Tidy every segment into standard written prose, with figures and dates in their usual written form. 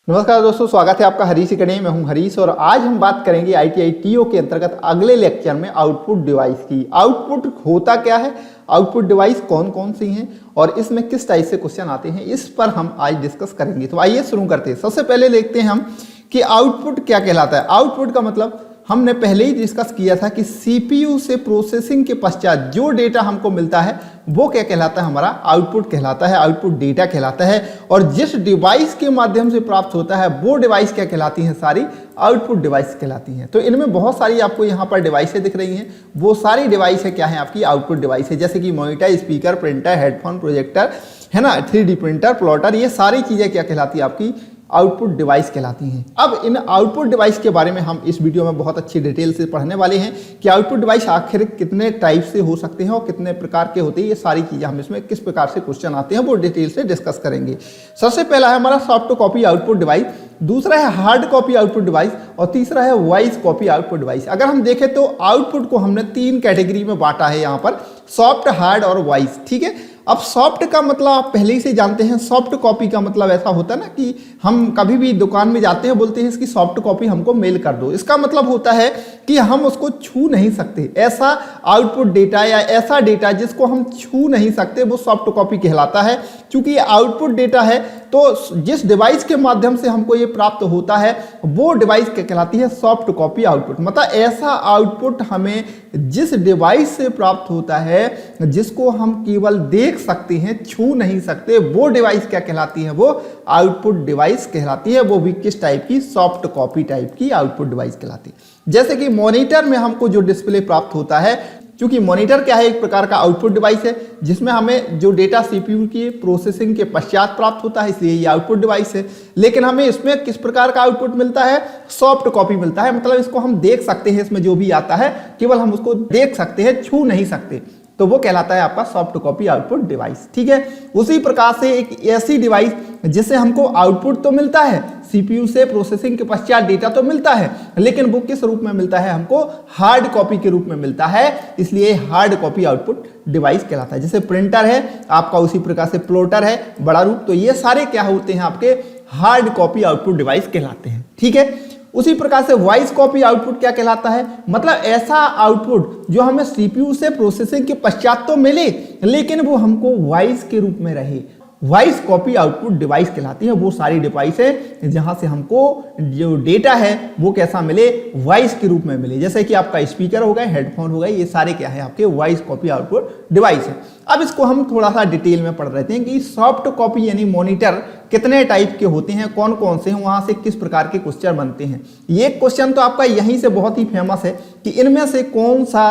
नमस्कार दोस्तों, स्वागत है आपका हरीश अकेडमी में। हूं हरीश और आज हम बात करेंगे ITI TO के अंतर्गत अगले लेक्चर में आउटपुट डिवाइस की। आउटपुट होता क्या है, आउटपुट डिवाइस कौन कौन सी हैं और इसमें किस टाइप से क्वेश्चन आते हैं, इस पर हम आज डिस्कस करेंगे। तो आइए शुरू करते हैं। सबसे पहले देखते हैं हम कि आउटपुट क्या कहलाता है। आउटपुट का मतलब हमने पहले ही डिस्कस किया था कि CPU से प्रोसेसिंग के पश्चात जो डेटा हमको मिलता है वो क्या कहलाता है, हमारा आउटपुट कहलाता है, आउटपुट डेटा कहलाता है। और जिस डिवाइस के माध्यम से प्राप्त होता है वो डिवाइस क्या कहलाती हैं, सारी आउटपुट डिवाइस कहलाती हैं। तो इनमें बहुत सारी आपको यहाँ पर डिवाइसें दिख रही हैं, वो सारी डिवाइस है क्या है, आपकी आउटपुट डिवाइस है। जैसे कि monitor, speaker, printer, headphone, projector है ना, 3D प्रिंटर, प्लॉटर, ये सारी चीज़ें क्या कहलाती है, आपकी आउटपुट डिवाइस कहलाती हैं। अब इन आउटपुट डिवाइस के बारे में हम इस वीडियो में बहुत अच्छी डिटेल से पढ़ने वाले हैं कि आउटपुट डिवाइस आखिर कितने टाइप से हो सकते हैं और कितने प्रकार के होते हैं। ये सारी चीज़ें हम इसमें किस प्रकार से क्वेश्चन आते हैं वो डिटेल से डिस्कस करेंगे। सबसे पहला है हमारा सॉफ्ट कॉपी आउटपुट डिवाइस, दूसरा है हार्ड कॉपी आउटपुट डिवाइस और तीसरा है वॉइस कॉपी आउटपुट डिवाइस। अगर हम देखें तो आउटपुट को हमने 3 कैटेगरी में बांटा है यहाँ पर, सॉफ्ट, हार्ड और वॉइस। ठीक है, अब सॉफ्ट का मतलब आप पहले ही से जानते हैं। सॉफ्ट कॉपी का मतलब ऐसा होता है ना कि हम कभी भी दुकान में जाते हैं, बोलते हैं इसकी सॉफ्ट कॉपी हमको मेल कर दो। इसका मतलब होता है कि हम उसको छू नहीं सकते। ऐसा आउटपुट डेटा या ऐसा डेटा जिसको हम छू नहीं सकते वो सॉफ्ट कॉपी कहलाता है। क्योंकि ये आउटपुट डेटा है तो जिस डिवाइस के माध्यम से हमको ये प्राप्त होता है वो डिवाइस क्या कहलाती है, सॉफ्ट कॉपी आउटपुट। मतलब ऐसा आउटपुट हमें जिस डिवाइस से प्राप्त होता है जिसको हम केवल देख सकते हैं, छू नहीं सकते, वो डिवाइस क्या कहलाती है, वो आउटपुट डिवाइस कहलाती है। वो भी किस टाइप की, सॉफ्ट कॉपी टाइप की आउटपुट डिवाइस कहलाती है। जैसे कि मॉनिटर में हमको जो डिस्प्ले प्राप्त होता है, क्योंकि मॉनिटर क्या है, एक प्रकार का आउटपुट डिवाइस है जिसमें हमें जो डेटा CPU की प्रोसेसिंग के पश्चात प्राप्त होता है, इसलिए ये आउटपुट डिवाइस है। लेकिन हमें इसमें किस प्रकार का आउटपुट मिलता है, सॉफ्ट कॉपी मिलता है। मतलब इसको हम देख सकते हैं, इसमें जो भी आता है केवल हम उसको देख सकते हैं, छू नहीं सकते, तो वो कहलाता है आपका सॉफ्ट कॉपी आउटपुट डिवाइस। ठीक है, उसी प्रकार से एक ऐसी डिवाइस जिससे हमको आउटपुट तो मिलता है, CPU से प्रोसेसिंग के पश्चात डेटा तो मिलता है, लेकिन वो किस रूप में मिलता है, हमको हार्ड कॉपी के रूप में मिलता है, इसलिए हार्ड कॉपी आउटपुट डिवाइस कहलाता है। जैसे प्रिंटर है आपका, उसी प्रकार से प्लॉटर है बड़ा रूप, तो ये सारे क्या होते हैं, आपके हार्ड कॉपी आउटपुट डिवाइस कहलाते हैं। ठीक है, उसी प्रकार से वॉइस कॉपी आउटपुट क्या कहलाता है, मतलब ऐसा आउटपुट जो हमें CPU से प्रोसेसिंग के पश्चात तो मिले लेकिन वो हमको वॉइस के रूप में रहे, वॉइस कॉपी आउटपुट डिवाइस कहलाती है। वो सारी डिवाइस है जहां से हमको जो डेटा है वो कैसा मिले, वॉइस के रूप में मिले। जैसे कि आपका स्पीकर हो गए, हेडफोन हो गए, ये सारे क्या है, आपके वॉइस कॉपी आउटपुट डिवाइस है। अब इसको हम थोड़ा सा डिटेल में पढ़ रहे हैं कि सॉफ्ट कॉपी यानी मॉनिटर कितने टाइप के होते हैं, कौन कौन से हैं, वहां से किस प्रकार के क्वेश्चन बनते हैं। ये क्वेश्चन तो आपका यहीं से बहुत ही फेमस है कि इनमें से कौन सा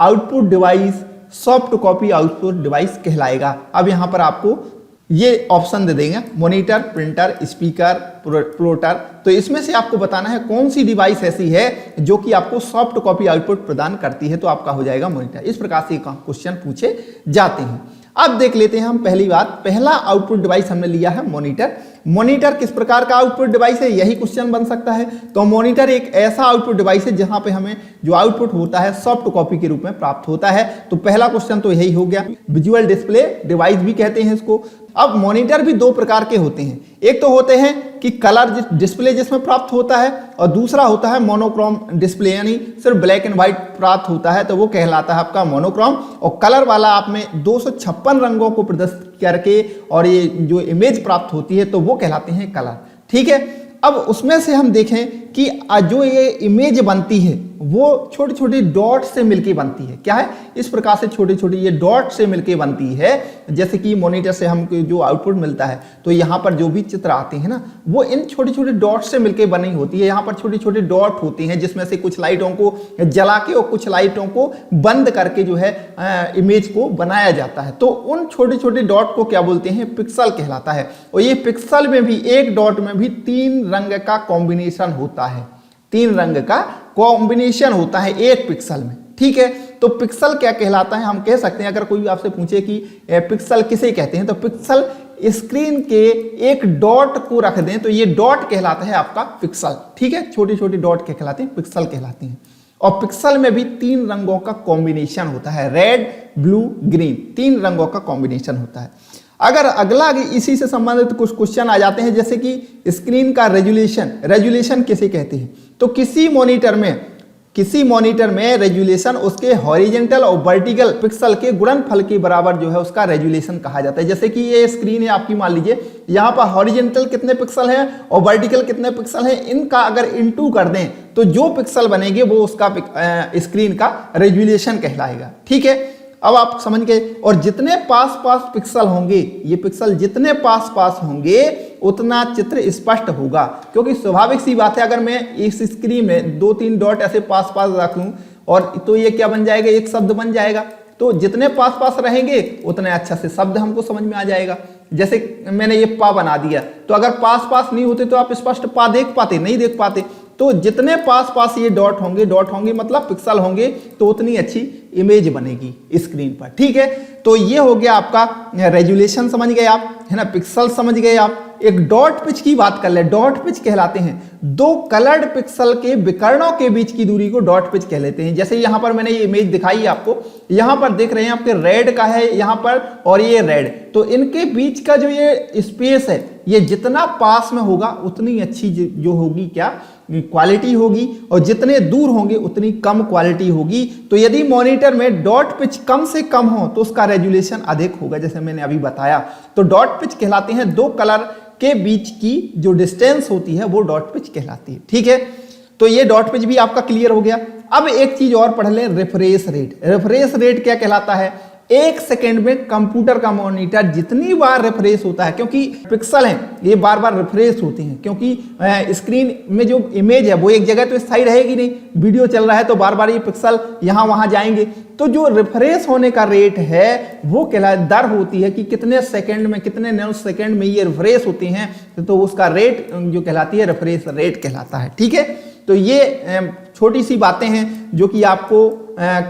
output device soft copy output device कहलाएगा। अब यहां पर आपको ये ऑप्शन दे देंगे, मॉनिटर, प्रिंटर, स्पीकर, प्लॉटर। तो इसमें से आपको बताना है कौन सी डिवाइस ऐसी है जो कि आपको सॉफ्ट कॉपी आउटपुट प्रदान करती है, तो आपका हो जाएगा मॉनिटर। इस प्रकार से क्वेश्चन पूछे जाते हैं। अब देख लेते हैं हम पहली बात, पहला आउटपुट डिवाइस हमने लिया है मॉनिटर। मॉनिटर किस प्रकार का आउटपुट डिवाइस है, यही क्वेश्चन बन सकता है। तो मॉनिटर एक ऐसा आउटपुट डिवाइस है जहां पे हमें जो आउटपुट होता है सॉफ्ट कॉपी के रूप में प्राप्त होता है। तो पहला क्वेश्चन तो यही हो गया। विजुअल डिस्प्ले डिवाइस भी कहते हैं इसको। अब मॉनिटर भी 2 प्रकार के होते हैं, एक तो होते हैं कि कलर डिस्प्ले जिसमें प्राप्त होता है और दूसरा होता है मोनोक्रोम डिस्प्ले, यानी सिर्फ ब्लैक एंड व्हाइट प्राप्त होता है, तो वो कहलाता है आपका मोनोक्रोम। और कलर वाला आप में 256 रंगों को प्रदर्शित करके और ये जो इमेज प्राप्त होती है तो वो कहलाते हैं कलर। ठीक है, अब उसमें से हम देखें कि जो ये इमेज बनती है वो छोटी छोटी डॉट से मिलके बनती है। क्या है, इस प्रकार से छोटी छोटी ये डॉट से मिलके बनती है। जैसे कि मॉनिटर से हमको जो आउटपुट मिलता है तो यहाँ पर जो भी चित्र आते हैं ना, वो इन छोटी छोटी डॉट से मिलके बनी होती है। यहाँ पर छोटी छोटी डॉट होती हैं जिसमें से कुछ लाइटों को जला के और कुछ लाइटों को बंद करके जो है इमेज को बनाया जाता है। तो उन छोटी छोटी डॉट को क्या बोलते हैं, पिक्सल कहलाता है। और ये पिक्सल में भी, एक डॉट में भी 3 रंग का कॉम्बिनेशन होता है, 3 रंग का कॉम्बिनेशन होता है एक पिक्सल में। ठीक है, तो पिक्सल क्या कहलाता है, हम कह सकते हैं, अगर कोई भी आपसे पूछे कि पिक्सल किसे कहते हैं, तो पिक्सल स्क्रीन के एक डॉट को रख दें तो ये डॉट कहलाता है आपका पिक्सल। ठीक है, छोटी छोटी डॉट क्या कहलाते हैं, पिक्सल कहलाते हैं। और पिक्सल में भी 3 रंगों का कॉम्बिनेशन होता है, रेड, ब्लू, ग्रीन, 3 रंगों का कॉम्बिनेशन होता है। अगर अगला इसी से संबंधित कुछ क्वेश्चन आ जाते हैं, जैसे कि स्क्रीन का रेजुलेशन किसे कहते हैं, तो किसी मॉनिटर में रेजुलेशन उसके हॉरिजेंटल और वर्टिकल पिक्सल के गुणनफल के बराबर जो है उसका रेजुलेशन कहा जाता है। जैसे कि ये स्क्रीन है आपकी, मान लीजिए यहाँ पर हॉरिजेंटल कितने पिक्सल हैं और वर्टिकल कितने पिक्सल हैं, इनका अगर इनटू कर दें तो जो पिक्सल बनेंगे वो उसका स्क्रीन का रेजुलेशन कहलाएगा। ठीक है, अब आप समझ गए। और जितने पास पिक्सल होंगे, ये पिक्सल जितने पास होंगे उतना चित्र स्पष्ट होगा, क्योंकि स्वाभाविक सी बात है, अगर मैं इस स्क्रीन में 2-3 डॉट ऐसे पास रख लूं और तो ये क्या बन जाएगा, एक शब्द बन जाएगा। तो जितने पास रहेंगे उतने अच्छा से शब्द हमको समझ में आ जाएगा। जैसे मैंने ये पा बना दिया, तो अगर पास नहीं होते तो आप स्पष्ट पा देख पाते, नहीं देख पाते। तो जितने पास ये डॉट होंगे मतलब पिक्सल होंगे, तो उतनी अच्छी इमेज बनेगी स्क्रीन पर। ठीक है, तो ये हो गया आपका रेजुलेशन, समझ गए आप, है ना, पिक्सल समझ गए आप। एक डॉट पिच की बात कर ले। डॉट पिच कहलाते हैं दो कलर्ड पिक्सल के विकर्णों के बीच की दूरी को डॉट पिच कह लेते हैं। जैसे यहां पर मैंने ये इमेज दिखाई आपको, यहां पर देख रहे हैं आपके रेड का है यहां पर और ये रेड, तो इनके बीच का जो ये स्पेस है, ये जितना पास में होगा उतनी अच्छी जो होगी क्या क्वालिटी होगी, और जितने दूर होंगे उतनी कम क्वालिटी होगी। तो यदि मॉनिटर में डॉट पिच कम से कम हो तो उसका रेजुलेशन अधिक होगा, जैसे मैंने अभी बताया। तो डॉट पिच कहलाते हैं दो कलर के बीच की जो डिस्टेंस होती है वो डॉट पिच कहलाती है। ठीक है, तो ये डॉट पिच भी आपका क्लियर हो गया। अब एक चीज और पढ़ लें, रिफ्रेश रेट। रिफ्रेश रेट क्या कहलाता है, 1 सेकेंड में कंप्यूटर का मॉनिटर जितनी बार रिफ्रेश होता है, क्योंकि पिक्सल हैं ये बार बार रिफ्रेश होते हैं, क्योंकि स्क्रीन में जो इमेज है वो एक जगह तो स्थायी रहेगी नहीं, वीडियो चल रहा है तो बार बार ये पिक्सल यहाँ वहाँ जाएंगे। तो जो रिफ्रेश होने का रेट है वो दर होती है कि कितने सेकंड में, कितने नैनो सेकंड में ये रिफ्रेश होते हैं, तो उसका रेट जो कहलाती है रिफ्रेश रेट कहलाता है। ठीक है, तो ये छोटी सी बातें हैं जो कि आपको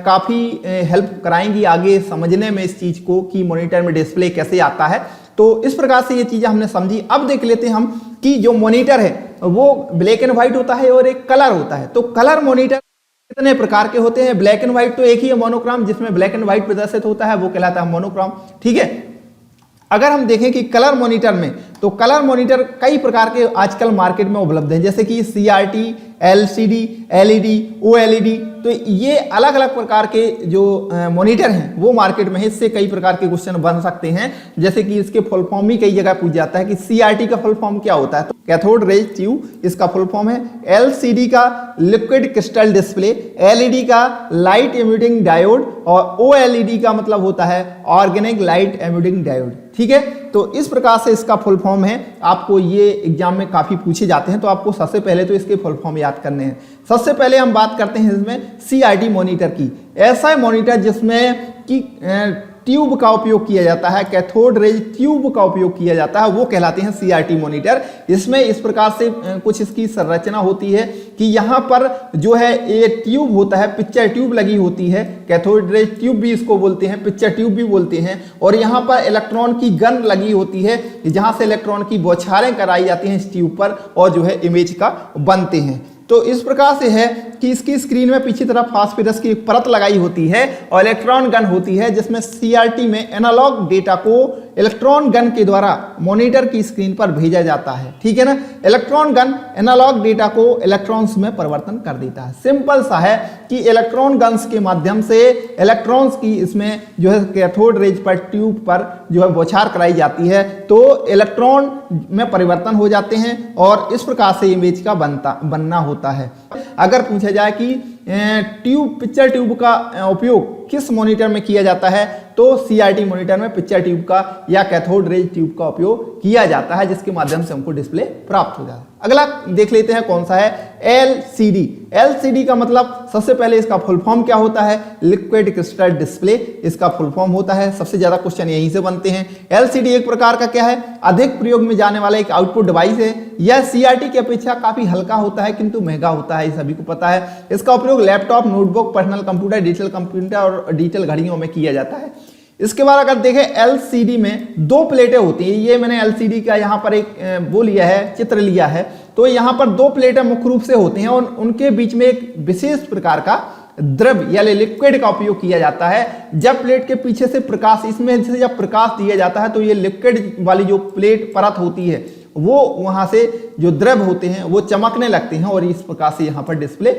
काफ़ी हेल्प कराएंगी आगे समझने में इस चीज़ को कि मॉनिटर में डिस्प्ले कैसे आता है। तो इस प्रकार से ये चीज़ें हमने समझी। अब देख लेते हैं हम कि जो मॉनिटर है वो ब्लैक एंड व्हाइट होता है और एक कलर होता है। तो कलर मॉनिटर कितने प्रकार के होते हैं, ब्लैक एंड व्हाइट तो एक ही है मोनोक्रोम, जिसमें ब्लैक एंड व्हाइट प्रदर्शित होता है वो कहलाता है मोनोक्रोम। ठीक है, अगर हम देखें कि कलर मॉनिटर में, तो कलर मॉनिटर कई प्रकार के आजकल मार्केट में उपलब्ध हैं, जैसे कि CRT, LCD, LED, OLED। तो ये अलग अलग प्रकार के जो मॉनिटर हैं वो मार्केट में है। इससे कई प्रकार के क्वेश्चन बन सकते हैं, जैसे कि इसके फुल फॉर्म ही कई जगह पूछ जाता है कि CRT का फुल फॉर्म क्या होता है, तो कैथोड रेज ट्यूब इसका फुल फॉर्म है। LCD का लिक्विड क्रिस्टल डिस्प्ले, LED का लाइट एमिटिंग डायोड, और OLED का मतलब होता है ऑर्गेनिक लाइट एमिटिंग डायोड। ठीक है, तो इस प्रकार से इसका फुल फॉर्म है। आपको ये एग्जाम में काफी पूछे जाते हैं, तो आपको सबसे पहले तो इसके फुल फॉर्म याद करने हैं। सबसे पहले हम बात करते हैं इसमें CRT मॉनिटर की। ऐसा मॉनिटर जिसमें कि ट्यूब का उपयोग किया जाता है, कैथोड रेज ट्यूब का उपयोग किया जाता है, वो कहलाते हैं CRT मॉनिटर। इसमें इस प्रकार से कुछ इसकी संरचना होती है कि यहाँ पर जो है ये ट्यूब होता है, पिक्चर ट्यूब लगी होती है, कैथोड रेज ट्यूब भी इसको बोलते हैं, पिक्चर ट्यूब भी बोलते हैं। और यहाँ पर इलेक्ट्रॉन की गन लगी होती है, जहाँ से इलेक्ट्रॉन की बौछारें कराई जाती हैं इस ट्यूब पर और जो है इमेज का बनते हैं। तो इस प्रकार से है कि इसकी स्क्रीन में पीछे तरफ फास्फोरस की एक परत लगाई होती है और इलेक्ट्रॉन गन होती है, जिसमें CRT में एनालॉग डेटा को इलेक्ट्रॉन गन के द्वारा मॉनिटर की स्क्रीन पर भेजा जाता है। ठीक है ना, इलेक्ट्रॉन गन एनालॉग डेटा को इलेक्ट्रॉन्स में परिवर्तन कर देता है। सिंपल सा है कि इलेक्ट्रॉन गन्स के माध्यम से इलेक्ट्रॉन्स की इसमें जो है कैथोड रेज पर ट्यूब पर जो है बौछार कराई जाती है, तो इलेक्ट्रॉन में परिवर्तन हो जाते हैं और इस प्रकार से इमेज का बनना होता है। अगर पूछा जाए कि पिक्चर ट्यूब का उपयोग किस मॉनिटर में किया जाता है, तो CRT मॉनिटर में पिक्चर ट्यूब का या कैथोड रेज ट्यूब का उपयोग किया जाता है, जिसके माध्यम से हमको डिस्प्ले प्राप्त हो जाता है। अगला देख लेते हैं कौन सा है, LCD। LCD का मतलब सबसे पहले इसका फुल फॉर्म क्या होता है, लिक्विड क्रिस्टल डिस्प्ले इसका फुल फॉर्म होता है। सबसे ज्यादा क्वेश्चन यहीं से बनते हैं। LCD एक प्रकार का क्या है, अधिक प्रयोग में जाने वाला एक आउटपुट डिवाइस है। यह CRT की अपेक्षा काफी हल्का होता है किंतु महंगा होता है, सभी को पता है। इसका उपयोग laptop, notebook, personal computer, digital computer और डिजिटल घड़ियों में किया जाता है। इसके बाद अगर देखें LCD में 2 प्लेटें होती हैं। ये मैंने LCD का यहाँ पर एक वो लिया है, चित्र लिया है। तो यहाँ पर 2 प्लेटें मुख्य रूप से होती हैं और उनके बीच में एक विशेष प्रकार का द्रव यानी लिक्विड का उपयोग किया जाता है। जब प्लेट के पीछे से प्रकाश, इसमें से जब प्रकाश दिया जाता है तो ये लिक्विड वाली जो प्लेट परत होती है वो वहां से जो द्रव होते हैं वो चमकने लगते हैं और इस प्रकार से यहाँ पर डिस्प्ले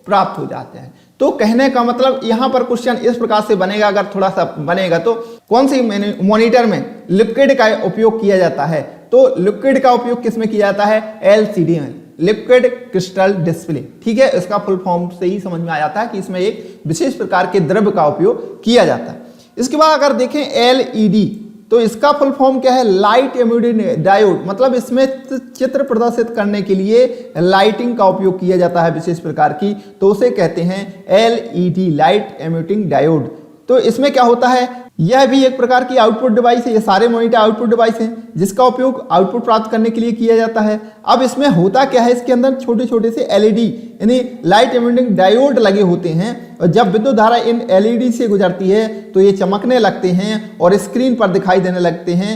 प्राप्त हो जाते हैं। तो कहने का मतलब यहाँ पर क्वेश्चन इस प्रकार से बनेगा, अगर थोड़ा सा बनेगा तो कौन सी मॉनिटर में लिक्विड का उपयोग किया जाता है, तो लिक्विड का उपयोग किस में किया जाता है, एलसीडी में, लिक्विड क्रिस्टल डिस्प्ले। ठीक है, इसका फुल फॉर्म से ही समझ में आ जाता है कि इसमें एक विशेष प्रकार के द्रव्य का उपयोग किया जाता है। इसके बाद अगर देखें एलईडी, तो इसका फुल फॉर्म क्या है, लाइट एमिटिंग डायोड, मतलब इसमें चित्र प्रदर्शित करने के लिए लाइटिंग का उपयोग किया जाता है विशेष प्रकार की, तो उसे कहते हैं एलईडी, लाइट एमिटिंग डायोड। तो इसमें क्या होता है, यह भी एक प्रकार की आउटपुट डिवाइस है, ये सारे मॉनिटर आउटपुट डिवाइस हैं जिसका उपयोग आउटपुट प्राप्त करने के लिए किया जाता है। अब इसमें होता क्या है, इसके अंदर छोटे छोटे से एलईडी यानी लाइट एमिटिंग डायोड लगे होते हैं और जब विद्युत धारा इन एलईडी से गुजरती है तो ये चमकने लगते हैं और स्क्रीन पर दिखाई देने लगते हैं।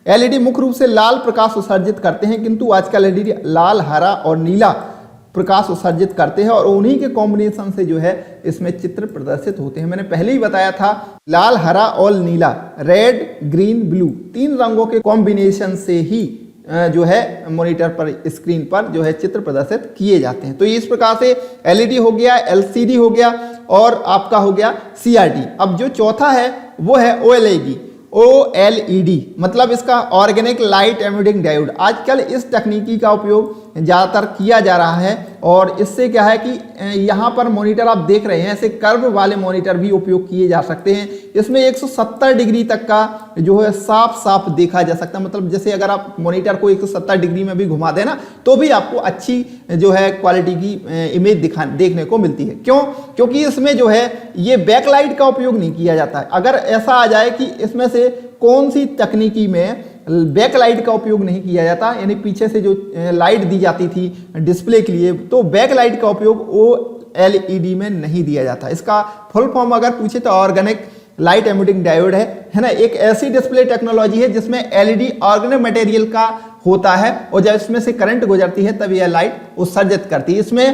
एलईडी मुख्य रूप से लाल प्रकाश उत्सर्जित करते हैं, किंतु आजकल एलईडी लाल, हरा और नीला प्रकाश उत्सर्जित करते हैं और उन्हीं के कॉम्बिनेशन से जो है इसमें चित्र प्रदर्शित होते हैं। मैंने पहले ही बताया था लाल, हरा और नीला, रेड, ग्रीन, ब्लू, 3 रंगों के कॉम्बिनेशन से ही जो है मॉनिटर पर, स्क्रीन पर जो है चित्र प्रदर्शित किए जाते हैं। तो इस प्रकार से एलईडी हो गया, एलसीडी हो गया और आपका हो गया सीआरटी। अब जो चौथा है वो है ओएलईडी, OLED, मतलब इसका ऑर्गेनिक लाइट एमिटिंग डायोड। आजकल इस तकनीकी का उपयोग ज़्यादातर किया जा रहा है और इससे क्या है कि यहाँ पर मॉनिटर आप देख रहे हैं, ऐसे कर्व वाले मॉनिटर भी उपयोग किए जा सकते हैं। इसमें 170 डिग्री तक का जो है साफ साफ देखा जा सकता है, मतलब जैसे अगर आप मॉनिटर को 170 डिग्री में भी घुमा देना तो भी आपको अच्छी जो है क्वालिटी की इमेज देखने को मिलती है। क्यों? क्योंकि इसमें जो है ये बैकलाइट का उपयोग नहीं किया जाता है। अगर ऐसा आ जाए कि इसमें से कौन सी तकनीकी में बैक लाइट का उपयोग नहीं किया जाता, यानी पीछे से जो लाइट दी जाती थी डिस्प्ले के लिए, तो बैक लाइट का उपयोग OLED में नहीं दिया जाता। इसका फुल फॉर्म अगर पूछे तो ऑर्गेनिक लाइट एमिटिंग डायोड है ना। एक ऐसी डिस्प्ले टेक्नोलॉजी है जिसमें एलईडी ऑर्गेनिक मटेरियल का होता है और जब इसमें से करंट गुजरती है तब यह लाइट उत्सर्जित करती है। इसमें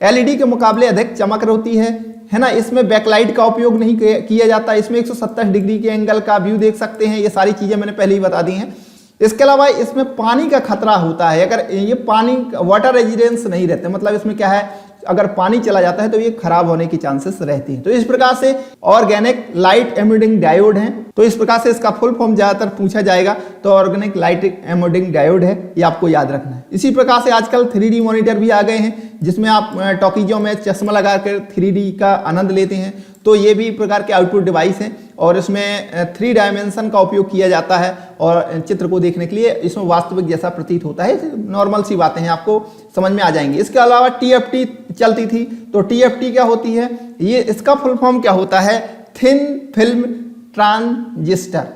एलईडी के मुकाबले अधिक चमक होती है ना। इसमें बैकलाइट का उपयोग नहीं किया जाता। इसमें 170 डिग्री के एंगल का व्यू देख सकते हैं। ये सारी चीजें मैंने पहले ही बता दी हैं। इसके अलावा इसमें पानी का खतरा होता है। अगर ये पानी वाटर रेजिडेंस नहीं रहते, मतलब इसमें क्या है, अगर पानी चला जाता है तो ये खराब होने की चांसेस रहती हैं। तो इस प्रकार से ऑर्गेनिक लाइट एमिटिंग डायोड हैं। तो इस प्रकार से इसका फुल फॉर्म ज्यादातर पूछा जाएगा तो ऑर्गेनिक लाइट एमिटिंग डायोड है, ये आपको याद रखना है। इसी प्रकार से आजकल 3D मॉनिटर भी आ गए हैं जिसमें आप टॉकीजों में चश्मा लगाकर 3D का आनंद लेते हैं। तो ये भी प्रकार के आउटपुट डिवाइस हैं और इसमें 3 डायमेंशन का उपयोग किया जाता है और चित्र को देखने के लिए इसमें वास्तविक जैसा प्रतीत होता है। नॉर्मल सी बातें हैं, आपको समझ में आ जाएंगी। इसके अलावा TFT चलती थी। तो TFT क्या होती है, ये इसका फुल फॉर्म क्या होता है, thin film transistor.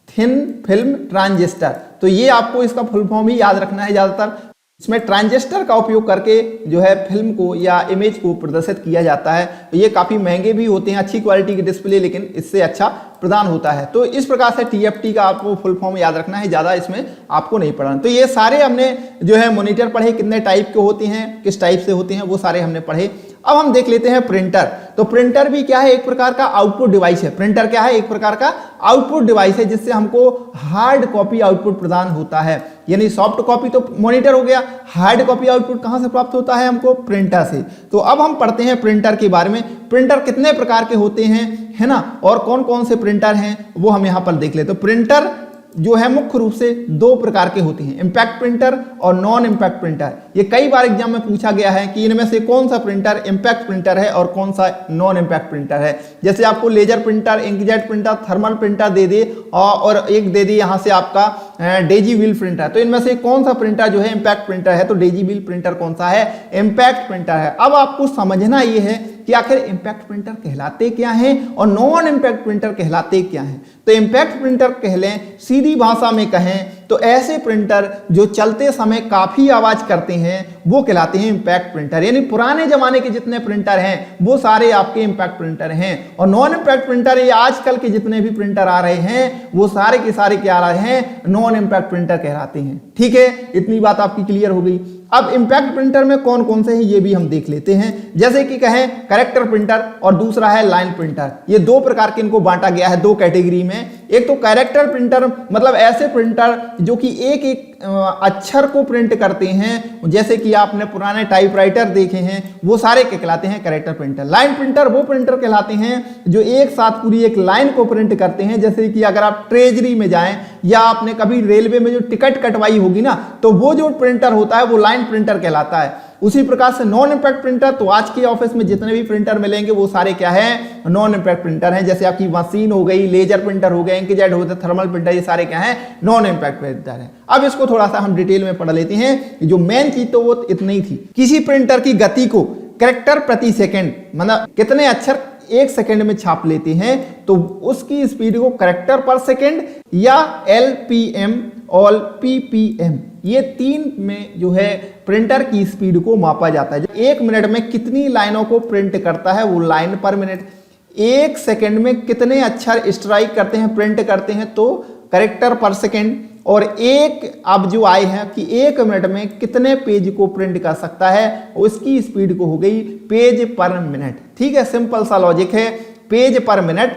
Thin film transistor, तो ये आपको इसका फुल फॉर्म ही याद रखना है। ज्यादातर इसमें ट्रांजिस्टर का उपयोग करके जो है फिल्म को या इमेज को प्रदर्शित किया जाता है। ये काफ़ी महंगे भी होते हैं, अच्छी क्वालिटी के डिस्प्ले, लेकिन इससे अच्छा प्रदान होता है। तो इस प्रकार से TFT का आपको फुल फॉर्म याद रखना है, ज़्यादा इसमें आपको नहीं पढ़ना। तो ये सारे हमने जो है मॉनिटर पढ़े, कितने टाइप के होते हैं, किस टाइप से होते हैं, वो सारे हमने पढ़े। अब हम देख लेते हैं प्रिंटर। तो प्रिंटर भी क्या है, एक प्रकार का आउटपुट डिवाइस है। प्रिंटर क्या है, एक प्रकार का आउटपुट डिवाइस है जिससे हमको हार्ड कॉपी आउटपुट प्रदान होता है। यानी सॉफ्ट कॉपी तो मॉनिटर हो गया, हार्ड कॉपी आउटपुट कहां से प्राप्त होता है हमको, प्रिंटर से। तो अब हम पढ़ते हैं प्रिंटर के बारे में। प्रिंटर कितने प्रकार के होते हैं, है ना, और कौन कौन से प्रिंटर हैं वो हम यहां पर देख लेते हैं। तो प्रिंटर जो है मुख्य रूप से 2 प्रकार के होते हैं, इंपैक्ट प्रिंटर और नॉन इंपैक्ट प्रिंटर। ये कई बार एग्जाम में पूछा गया है कि इनमें से कौन सा प्रिंटर इंपैक्ट प्रिंटर है और कौन सा नॉन इंपैक्ट प्रिंटर है। जैसे आपको laser printer, inkjet printer, thermal printer दे दे और एक दे दी यहाँ से आपका डेजी व्हील प्रिंटर। तो इनमें से कौन सा प्रिंटर जो है इंपैक्ट प्रिंटर है, तो डेजी व्हील प्रिंटर कौन सा है, इंपैक्ट प्रिंटर है। अब आपको समझना ये है कि आखिर इंपैक्ट प्रिंटर कहलाते क्या हैं और नॉन इंपैक्ट प्रिंटर कहलाते क्या हैं। तो इंपैक्ट प्रिंटर कह लें, सीधी भाषा में कहें तो ऐसे प्रिंटर जो चलते समय काफी आवाज करते हैं वो कहलाते हैं इंपैक्ट प्रिंटर। यानी पुराने जमाने के जितने प्रिंटर हैं वो सारे आपके इंपैक्ट प्रिंटर हैं, और नॉन इंपैक्ट प्रिंटर ये आजकल के जितने भी प्रिंटर आ रहे हैं वो सारे के सारे क्या आ रहे हैं, नॉन इंपैक्ट प्रिंटर कहलाते हैं। ठीक है, इतनी बात आपकी क्लियर हो गई। अब इंपैक्ट प्रिंटर में कौन कौन से हैं ये भी हम देख लेते हैं। जैसे कि कहें कैरेक्टर प्रिंटर और दूसरा है लाइन प्रिंटर। ये दो प्रकार के इनको बांटा गया है, दो कैटेगरी में। एक तो कैरेक्टर प्रिंटर मतलब ऐसे प्रिंटर जो कि एक एक अक्षर को प्रिंट करते हैं, जैसे कि आपने पुराने टाइपराइटर देखे हैं, वो सारे कहलाते हैं कैरेक्टर प्रिंटर। लाइन प्रिंटर वो प्रिंटर कहलाते हैं जो एक साथ पूरी एक लाइन को प्रिंट करते हैं। जैसे कि अगर आप ट्रेजरी में जाएं या आपने कभी रेलवे में जो टिकट कटवाई होगी ना, तो वो जो प्रिंटर होता है वो लाइन प्रिंटर कहलाता है। उसी प्रकार से नॉन इंपैक्ट प्रिंटर, तो आज के ऑफिस में जितने भी प्रिंटर मिलेंगे वो सारे क्या है, नॉन इंपैक्ट प्रिंटर हैं। जैसे आपकी मशीन हो गई, लेजर प्रिंटर हो गए, इंकजेट होते, थर्मल प्रिंटर, ये सारे क्या हैं, नॉन इंपैक्ट प्रिंटर हैं। अब इसको थोड़ा सा हम डिटेल में पढ़ लेते हैं। जो मेन चीज तो वो इतनी ही थी, किसी प्रिंटर की गति को कैरेक्टर प्रति सेकंड मतलब कितने अक्षर एक सेकंड में छाप लेते हैं, तो उसकी स्पीड को कैरेक्टर पर सेकंड या LPM और PPM, ये तीन में जो है प्रिंटर की स्पीड को मापा जाता है। एक मिनट में कितनी लाइनों को प्रिंट करता है वो लाइन पर मिनट, एक सेकंड में कितने अक्षर स्ट्राइक करते हैं, प्रिंट करते हैं, तो कैरेक्टर पर सेकंड। और एक अब जो आए हैं कि एक मिनट में कितने पेज को प्रिंट कर सकता है, उसकी स्पीड को हो गई पेज पर मिनट। ठीक है, सिंपल सा लॉजिक है, पेज पर मिनट,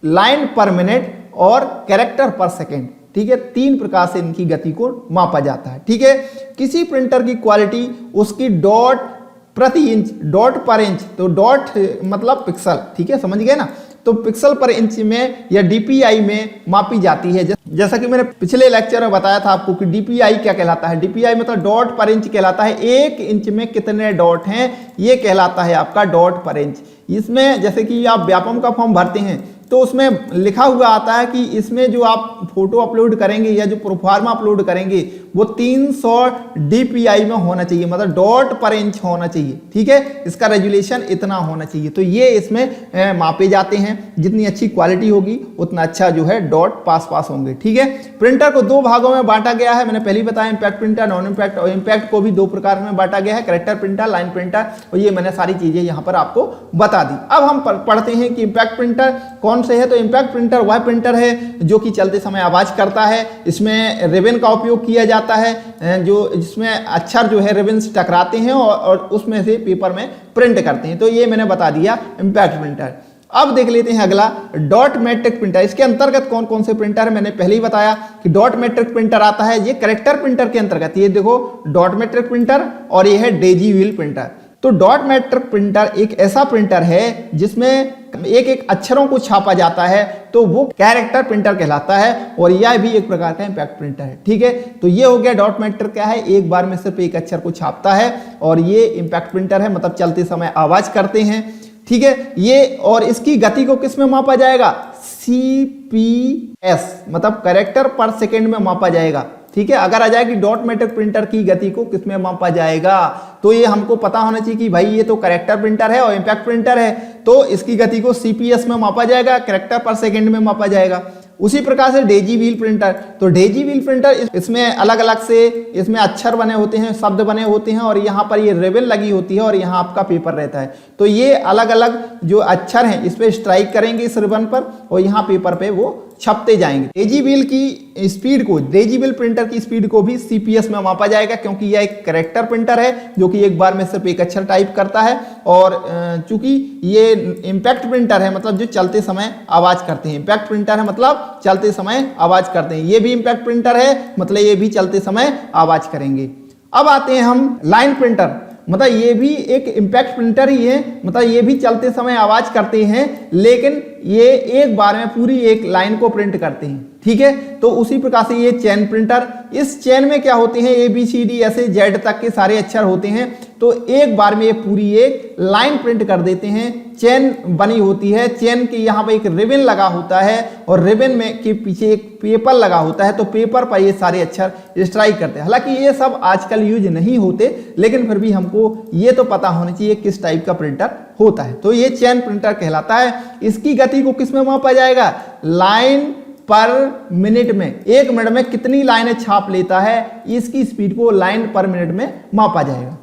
लाइन पर मिनट और कैरेक्टर पर सेकंड। ठीक है, तीन प्रकार से इनकी गति को मापा जाता है। ठीक है, किसी प्रिंटर की क्वालिटी उसकी डॉट प्रति इंच, डॉट पर इंच, तो डॉट मतलब पिक्सल। ठीक है, समझ गए ना, तो पिक्सल पर इंच में या DPI में मापी जाती है। जैसा कि मैंने पिछले लेक्चर में बताया था आपको कि DPI क्या कहलाता है। DPI मतलब डॉट पर इंच कहलाता है, एक इंच में कितने डॉट हैं ये कहलाता है आपका डॉट पर इंच। इसमें जैसे कि आप व्यापम का फॉर्म भरते हैं तो उसमें लिखा हुआ आता है कि इसमें जो आप फोटो अपलोड करेंगे या जो प्रोफार्मा अपलोड करेंगे वो 300 DPI में होना चाहिए, मतलब डॉट पर इंच होना चाहिए। ठीक है, इसका रेजुलेशन इतना होना चाहिए। तो ये इसमें मापे जाते हैं, जितनी अच्छी क्वालिटी होगी उतना अच्छा जो है डॉट पास होंगे। ठीक है, प्रिंटर को दो भागों में बांटा गया है, मैंने पहले बताया इंपैक्ट प्रिंटर, नॉन इंपैक्ट, और इंपैक्ट को भी दो प्रकार में बांटा गया है, कैरेक्टर प्रिंटर, लाइन प्रिंटर, और ये मैंने सारी चीजें यहाँ पर आपको बता दी। अब हम पढ़ते हैं कि इंपैक्ट प्रिंटर कौन से है। तो इंपैक्ट प्रिंटर वह प्रिंटर है जो कि चलते समय आवाज करता है। इसमें रिबन का उपयोग किया जाता है, जो जिसमें अक्षर जो है रिबन से टकराते हैं और उसमें से पेपर में प्रिंट करते हैं। तो ये मैंने बता दिया इंपैक्ट प्रिंटर। अब देख लेते हैं अगला डॉट मैट्रिक प्रिंटर। इसके अंतर्गत कौन कौन से प्रिंटर है, मैंने पहले ही बताया कि डॉट मैट्रिक प्रिंटर आता है, ये कैरेक्टर प्रिंटर के अंतर्गत। ये देखो डॉट मैट्रिक प्रिंटर और ये है डेजी व्हील प्रिंटर। तो डॉट मैट्रिक प्रिंटर एक ऐसा प्रिंटर है जिसमें एक एक अक्षरों को छापा जाता है, तो वो कैरेक्टर प्रिंटर कहलाता है, और यह भी एक प्रकार का इंपैक्ट प्रिंटर है। ठीक है, तो ये हो गया डॉट मैट्रिक क्या है, एक बार में सिर्फ एक अक्षर को छापता है, और ये इंपैक्ट प्रिंटर है, मतलब चलते समय आवाज करते हैं। ठीक है, ये और इसकी गति को किस में मापा जाएगा, CPS मतलब कैरेक्टर पर सेकेंड में मापा जाएगा। ठीक है, अगर आ जाए कि डॉट मैट्रिक प्रिंटर की गति को किसमें मापा जाएगा, तो ये हमको पता होना चाहिए कि भाई ये तो कैरेक्टर प्रिंटर है और इंपैक्ट प्रिंटर है, तो इसकी गति को CPS में मापा जाएगा, कैरेक्टर पर सेकंड में मापा जाएगा। उसी प्रकार से डेजी व्हील प्रिंटर, तो डेजी व्हील प्रिंटर इसमें अलग अलग से इसमें अक्षर बने होते हैं, शब्द बने होते हैं, और यहाँ पर ये रिबन लगी होती है और यहाँ आपका पेपर रहता है। तो ये अलग अलग जो अक्षर हैं इस पर स्ट्राइक करेंगे इस रिबन पर, और यहाँ पेपर पे वो छपते जाएंगे। डेजी व्हील की स्पीड को, डेजी व्हील प्रिंटर की स्पीड को भी CPS में मापा जाएगा, क्योंकि यह एक कैरेक्टर प्रिंटर है जो कि एक बार में सिर्फ एक अक्षर टाइप करता है, और चूंकि ये इंपैक्ट प्रिंटर है मतलब जो चलते समय आवाज करते हैं, इंपैक्ट प्रिंटर है मतलब चलते समय आवाज करते हैं, ये भी इंपैक्ट प्रिंटर है मतलब ये भी चलते समय आवाज करेंगे। अब आते हैं हम लाइन प्रिंटर, मतलब ये भी एक इंपैक्ट प्रिंटर ही है, मतलब ये भी चलते समय आवाज करते हैं, लेकिन ये एक बार में पूरी एक लाइन को प्रिंट करते हैं। ठीक है, तो उसी प्रकार से ये चेन प्रिंटर, इस चेन में क्या होते हैं, ABCD ऐसे Z तक के सारे अक्षर होते हैं, तो एक बार में ये पूरी एक लाइन प्रिंट कर देते हैं। चेन बनी होती है, चेन के यहाँ पे एक रिबन लगा होता है, और रिबन में के पीछे एक पेपर लगा होता है, तो पेपर पर ये सारे अक्षर स्ट्राइक करते हैं। हालांकि ये सब आजकल यूज नहीं होते, लेकिन फिर भी हमको ये तो पता होना चाहिए किस टाइप का प्रिंटर होता है। तो ये चेन प्रिंटर कहलाता है। इसकी गति को किस में मापा जाएगा, लाइन पर मिनट में, 1 मिनट में कितनी लाइनें छाप लेता है, इसकी स्पीड को लाइन पर मिनट में मापा जाएगा।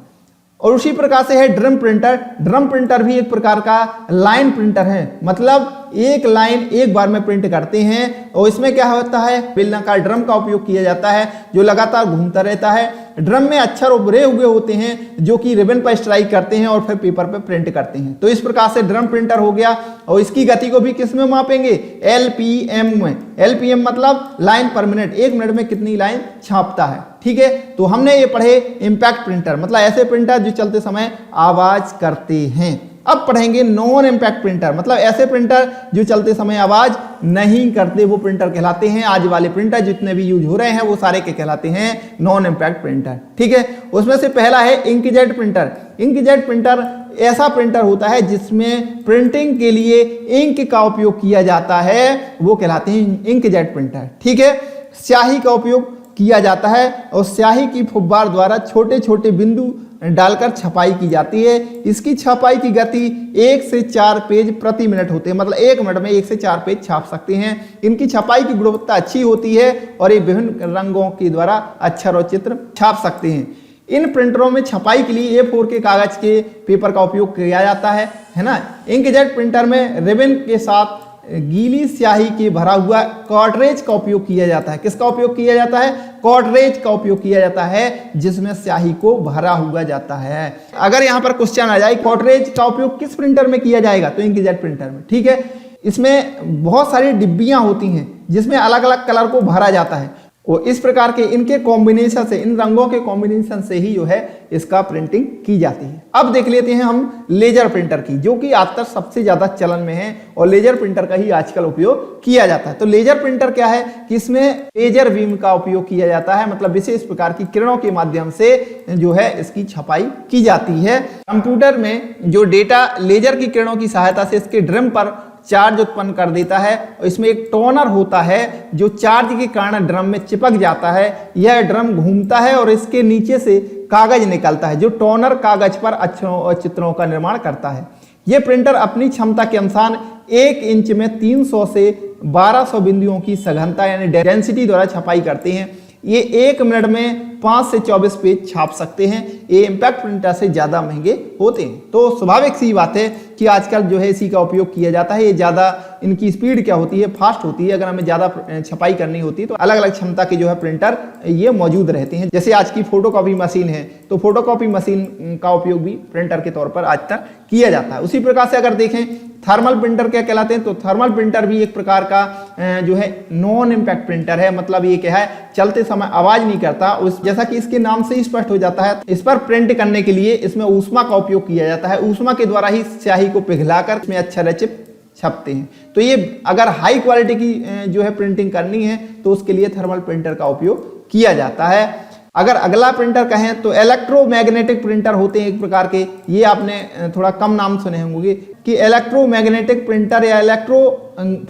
और उसी प्रकार से है ड्रम प्रिंटर। ड्रम प्रिंटर भी एक प्रकार का लाइन प्रिंटर है, मतलब एक लाइन एक बार में प्रिंट करते हैं। और इसमें क्या होता है, बेलनाकार ड्रम का उपयोग किया जाता है जो लगातार घूमता रहता है। ड्रम में अक्षर उभरे हुए होते हैं जो कि रिबन पर स्ट्राइक करते हैं और फिर पेपर पर प्रिंट करते हैं। तो इस प्रकार से ड्रम प्रिंटर हो गया। और इसकी गति को भी किस में मापेंगे, LPM में। LPM मतलब लाइन पर मिनट, 1 मिनट में कितनी लाइन छापता है। ठीक है, तो हमने ये पढ़े इंपैक्ट प्रिंटर, मतलब ऐसे प्रिंटर जो चलते समय आवाज करते हैं। अब पढ़ेंगे नॉन इंपैक्ट प्रिंटर, मतलब ऐसे प्रिंटर जो चलते समय आवाज नहीं करते, वो प्रिंटर कहलाते हैं। आज वाले प्रिंटर जितने भी यूज हो रहे हैं वो सारे के कहलाते हैं नॉन इंपैक्ट प्रिंटर। ठीक है, उसमें से पहला है इंकजेट प्रिंटर। इंकजेट प्रिंटर ऐसा प्रिंटर होता है जिसमें प्रिंटिंग के लिए इंक का उपयोग किया जाता है, वो कहलाते हैं इंकजेट प्रिंटर। ठीक है, स्याही का उपयोग किया जाता है और स्याही की फुब्बार द्वारा छोटे छोटे बिंदु डालकर छपाई की जाती है। इसकी छपाई की गति 1 से 4 पेज प्रति मिनट होते हैं, मतलब 1 मिनट में 1 से 4 पेज छाप सकते हैं। इनकी छपाई की गुणवत्ता अच्छी होती है और ये विभिन्न रंगों के द्वारा अक्षर और चित्र छाप सकते हैं। इन प्रिंटरों में छपाई के लिए A4 के कागज के पेपर का उपयोग किया जाता है ना। इंकजेट प्रिंटर में रिबन के साथ गीली स्याही के भरा हुआ कार्ट्रेज का उपयोग किया जाता है। किसका उपयोग किया जाता है, कार्ट्रेज का उपयोग किया जाता है जिसमें स्याही को भरा हुआ जाता है। अगर यहाँ पर क्वेश्चन आ जाए कार्ट्रेज का उपयोग किस प्रिंटर में किया जाएगा, तो इंकजेट प्रिंटर में। ठीक है, इसमें बहुत सारी डिब्बियां होती हैं जिसमें अलग अलग कलर को भरा जाता है और इस प्रकार के इनके कॉम्बिनेशन से, इन रंगों के कॉम्बिनेशन से ही जो है इसका प्रिंटिंग की जाती है। अब देख लेते हैं हम लेजर प्रिंटर की, जो कि आज तक सबसे ज्यादा चलन में है और लेजर प्रिंटर का ही आजकल उपयोग किया जाता है। तो लेजर प्रिंटर क्या है कि इसमें लेजर बीम का उपयोग किया जाता है, मतलब विशेष प्रकार की किरणों के माध्यम से जो है इसकी छपाई की जाती है। कंप्यूटर में जो डेटा लेजर की किरणों की सहायता से इसके ड्रम पर चार्ज उत्पन्न कर देता है और इसमें एक टोनर होता है जो चार्ज के कारण ड्रम में चिपक जाता है। यह ड्रम घूमता है और इसके नीचे से कागज निकलता है जो टोनर कागज पर अक्षरों और चित्रों का निर्माण करता है। यह प्रिंटर अपनी क्षमता के अनुसार 1 इंच में 300 से 1200 बिंदुओं की सघनता यानी डेंसिटी द्वारा छपाई करते हैं। ये 1 मिनट में 5 से 24 पेज छाप सकते हैं। ये इंपैक्ट प्रिंटर से ज़्यादा महंगे होते हैं। तो स्वाभाविक सी बात है कि आजकल जो है इसी का उपयोग किया जाता है। ये ज़्यादा, इनकी स्पीड क्या होती है, फास्ट होती है। अगर हमें ज़्यादा छपाई करनी होती है तो अलग अलग क्षमता के जो है प्रिंटर ये मौजूद रहते हैं। जैसे आज की फोटोकॉपी मशीन है तो फोटोकॉपी मशीन का उपयोग भी प्रिंटर के तौर पर आज तक किया जाता है। उसी प्रकार से अगर देखें थर्मल प्रिंटर क्या कहलाते हैं, तो थर्मल प्रिंटर भी एक प्रकार का जो है नॉन इंपैक्ट प्रिंटर है। मतलब ये क्या है, चलते समय आवाज नहीं करता, उस जैसा कि इसके नाम से ही स्पष्ट हो जाता है। इस पर प्रिंट करने के लिए इसमें ऊष्मा का उपयोग किया जाता है। ऊष्मा के द्वारा ही स्याही को पिघलाकर इसमें अक्षर चिप छपते हैं। तो ये अगर हाई क्वालिटी की जो है प्रिंटिंग करनी है तो उसके लिए थर्मल प्रिंटर का उपयोग किया जाता है। अगर अगला प्रिंटर कहें तो इलेक्ट्रोमैग्नेटिक प्रिंटर होते हैं एक प्रकार के। ये आपने थोड़ा कम नाम सुने होंगे कि इलेक्ट्रोमैग्नेटिक प्रिंटर या इलेक्ट्रो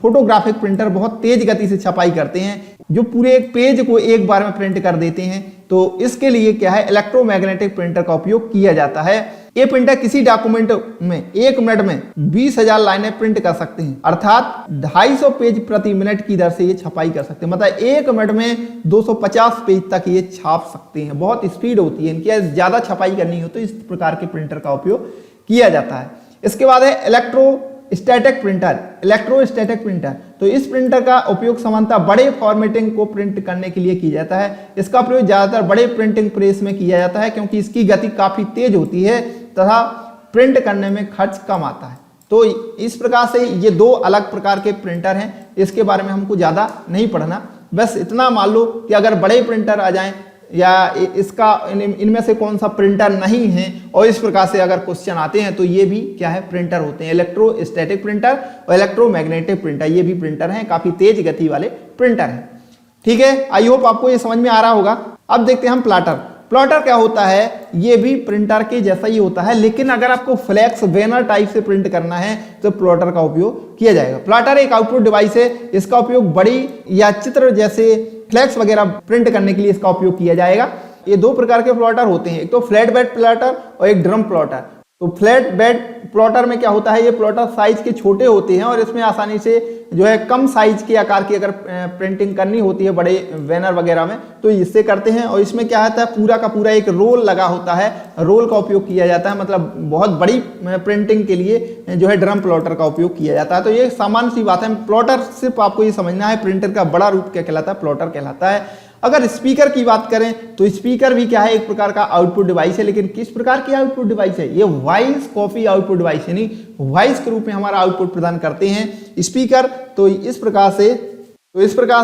फोटोग्राफिक प्रिंटर बहुत तेज गति से छपाई करते हैं, जो पूरे एक पेज को एक बार में प्रिंट कर देते हैं। तो इसके लिए क्या है, इलेक्ट्रोमैग्नेटिक प्रिंटर का उपयोग किया जाता है। ये प्रिंटर किसी डॉक्यूमेंट में 1 मिनट में 20,000 लाइनें प्रिंट कर सकते हैं, अर्थात 250 पेज प्रति मिनट की दर से ये छपाई कर सकते हैं। मतलब 1 मिनट में 250 पेज तक ये छाप सकते हैं। बहुत स्पीड होती है इनकी, ज्यादा छपाई करनी हो तो इस प्रकार के प्रिंटर का उपयोग किया जाता है। इसके बाद है इलेक्ट्रोस्टैटिक प्रिंटर। इलेक्ट्रोस्टैटिक प्रिंटर, तो इस प्रिंटर का उपयोग सामान्यतः बड़े फॉर्मेटिंग को प्रिंट करने के लिए किया जाता है। इसका प्रयोग ज्यादातर बड़े प्रिंटिंग प्रेस में किया जाता है क्योंकि इसकी गति काफी तेज होती है तथा प्रिंट करने में खर्च कम आता है। तो इस प्रकार से ये 2 अलग प्रकार के प्रिंटर हैं। इसके बारे में हमको ज्यादा नहीं पढ़ना, बस इतना मान लो कि अगर बड़े प्रिंटर आ जाएं या इसका इनमें से कौन सा प्रिंटर नहीं है और इस प्रकार से अगर क्वेश्चन आते हैं तो ये भी क्या है, प्रिंटर होते हैं। इलेक्ट्रोस्टैटिक प्रिंटर और इलेक्ट्रोमैग्नेटिक प्रिंटर, ये भी प्रिंटर हैं, काफी तेज गति वाले प्रिंटर हैं। ठीक है, आई होप आपको ये समझ में आ रहा होगा। अब देखते हैं हम प्लॉटर। प्लॉटर क्या होता है, ये भी प्रिंटर के जैसा ही होता है, लेकिन अगर आपको फ्लैक्स बैनर टाइप से प्रिंट करना है तो प्लॉटर का उपयोग किया जाएगा। प्लॉटर एक आउटपुट डिवाइस है, इसका उपयोग बड़ी या चित्र जैसे फ्लैक्स वगैरह प्रिंट करने के लिए इसका उपयोग किया जाएगा। ये 2 प्रकार के प्लॉटर होते हैं, एक तो फ्लैट बेड प्लॉटर और एक ड्रम प्लॉटर। तो फ्लैट बेड प्लॉटर में क्या होता है, ये प्लॉटर साइज के छोटे होते हैं और इसमें आसानी से जो है कम साइज के आकार की अगर प्रिंटिंग करनी होती है बड़े बैनर वगैरह में तो इससे करते हैं। और इसमें क्या होता है, पूरा का पूरा एक रोल लगा होता है, रोल का उपयोग किया जाता है, मतलब बहुत बड़ी प्रिंटिंग के लिए जो है ड्रम प्लॉटर का उपयोग किया जाता है। तो ये सामान्य सी बात है, प्लॉटर सिर्फ आपको ये समझना है प्रिंटर का बड़ा रूप क्या कहलाता है, प्लॉटर कहलाता है। अगर स्पीकर की बात करें तो स्पीकर भी क्या है, एक प्रकार का आउटपुट डिवाइस है, लेकिन किस प्रकार की आउटपुट डिवाइस है, ये वॉइस कॉपी आउटपुट डिवाइस, यानी वॉइस के रूप में हमारा आउटपुट प्रदान करते हैं स्पीकर। तो इस प्रकार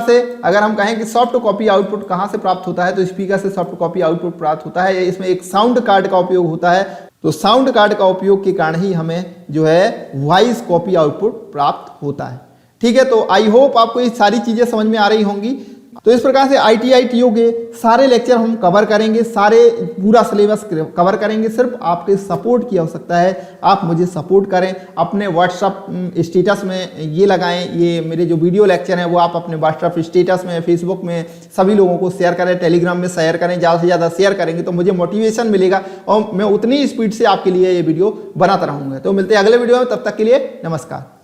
से अगर हम कहें कि सॉफ्ट कॉपी आउटपुट कहां से प्राप्त होता है, तो स्पीकर से सॉफ्ट कॉपी आउटपुट प्राप्त होता है। इसमें एक साउंड कार्ड का उपयोग होता है, तो साउंड कार्ड का उपयोग के कारण ही हमें जो है वॉइस कॉपी आउटपुट प्राप्त होता है। ठीक है, तो आई होप आपको ये सारी चीजें समझ में आ रही होंगी। तो इस प्रकार से ITI TO के सारे लेक्चर हम कवर करेंगे, सारे पूरा सिलेबस कवर करेंगे। सिर्फ आपके सपोर्ट की आवश्यकता है, आप मुझे सपोर्ट करें, अपने व्हाट्सअप स्टेटस में ये लगाएं, ये मेरे जो वीडियो लेक्चर हैं वो आप अपने व्हाट्सअप स्टेटस में, फेसबुक में सभी लोगों को शेयर करें, टेलीग्राम में शेयर करें। ज़्यादा से ज़्यादा शेयर करेंगे तो मुझे मोटिवेशन मिलेगा और मैं उतनी स्पीड से आपके लिए ये वीडियो बनाता रहूँगा। तो मिलते हैं अगले वीडियो में, तब तक के लिए नमस्कार।